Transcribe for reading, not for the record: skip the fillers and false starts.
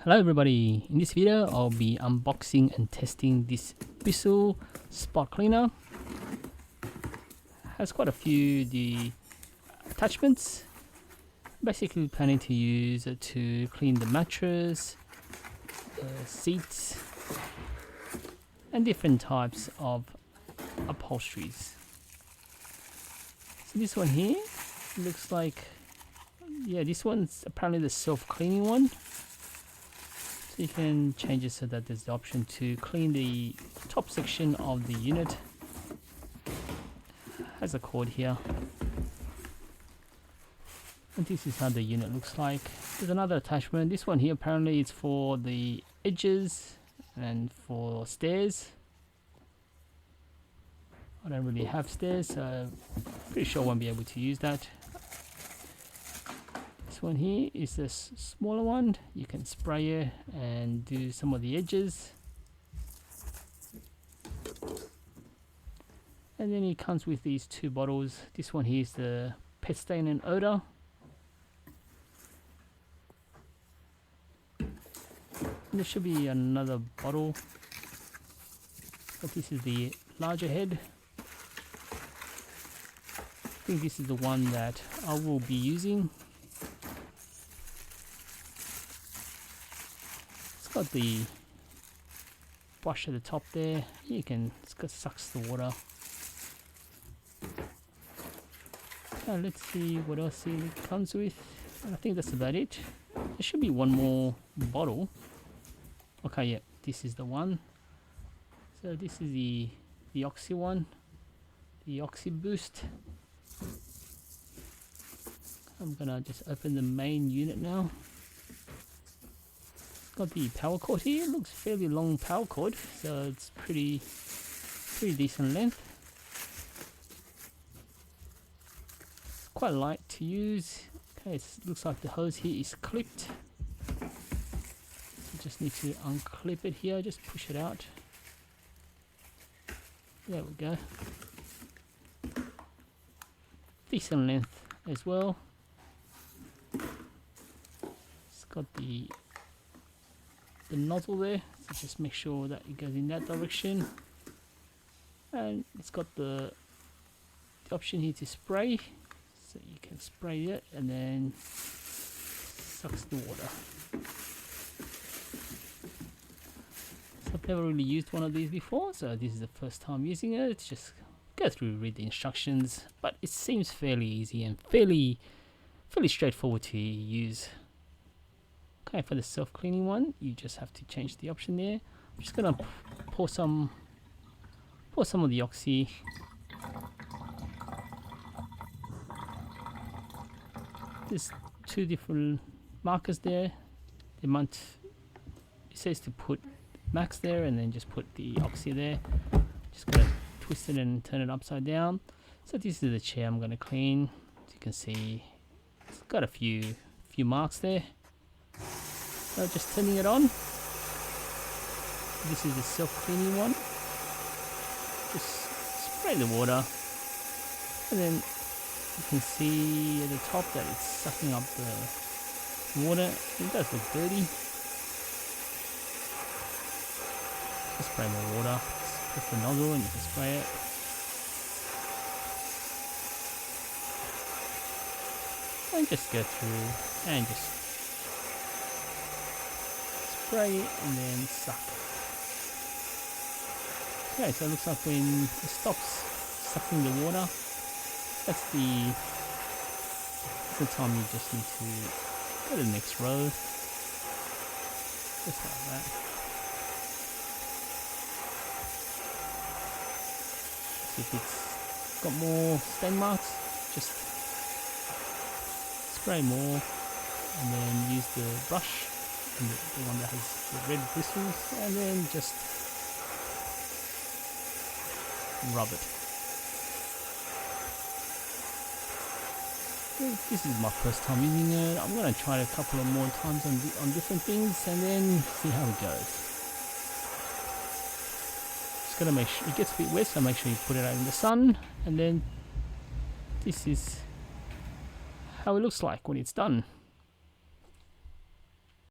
Hello everybody, in this video I'll be unboxing and testing this Bissell Spot Cleaner. Has quite a few the attachments. Basically planning to use it to clean the mattress, the seats and different types of upholsteries. So this one here looks like, yeah, this one's apparently the self-cleaning one. So you can change it so that there's the option to clean the top section of the unit. Has a cord here. And this is how the unit looks like. There's another attachment. This one here apparently is for the edges and for stairs. I don't really have stairs, so pretty sure I won't be able to use that. This one here is a smaller one. You can spray it and do some of the edges. And then it comes with these two bottles. This one here is the pet stain and odor. And there should be another bottle, but this is the larger head. I think this is the one that I will be using. It's got the brush at the top there. It's got sucks the water. Now let's see what else it comes with. I think that's about it. There should be one more bottle. Okay, yeah, this is the one. So this is the Oxy one, the Oxy Boost. I'm gonna just open the main unit now. Got the power cord here. It looks fairly long power cord, so it's pretty decent length. It's quite light to use. Okay, it looks like the hose here is clipped. So just need to unclip it here. Just push it out. There we go. Decent length as well. It's got the nozzle there, so just make sure that it goes in that direction, and it's got the option here to spray, so you can spray it and then sucks the water. So I've never really used one of these before, so this is the first time using it. Just go through, read the instructions, but it seems fairly easy and fairly straightforward to use. Okay, for the self-cleaning one, you just have to change the option there. I'm just gonna pour some of the Oxy. There's two different markers there. It says to put max there and then just put the Oxy there. Just gonna twist it and turn it upside down. So this is the chair I'm gonna clean. As you can see, it's got a few marks there. So just turning it on. This is the self-cleaning one. Just spray the water, and then you can see at the top that it's sucking up the water. It does look dirty. Just spray more water. Just press the nozzle and you can spray it. And just go through and just spray and then suck. Okay, so it looks like when it stops sucking the water, that's the time you just need to go to the next row. Just like that. See if it's got more stain marks, just spray more and then use the brush, and the one that has the red bristles, and then just rub it. This is my first time using it. I'm going to try it a couple of more times on different things and then see how it goes. Just got to make sure it gets a bit wet, so make sure you put it out in the sun, and then this is how it looks like when it's done.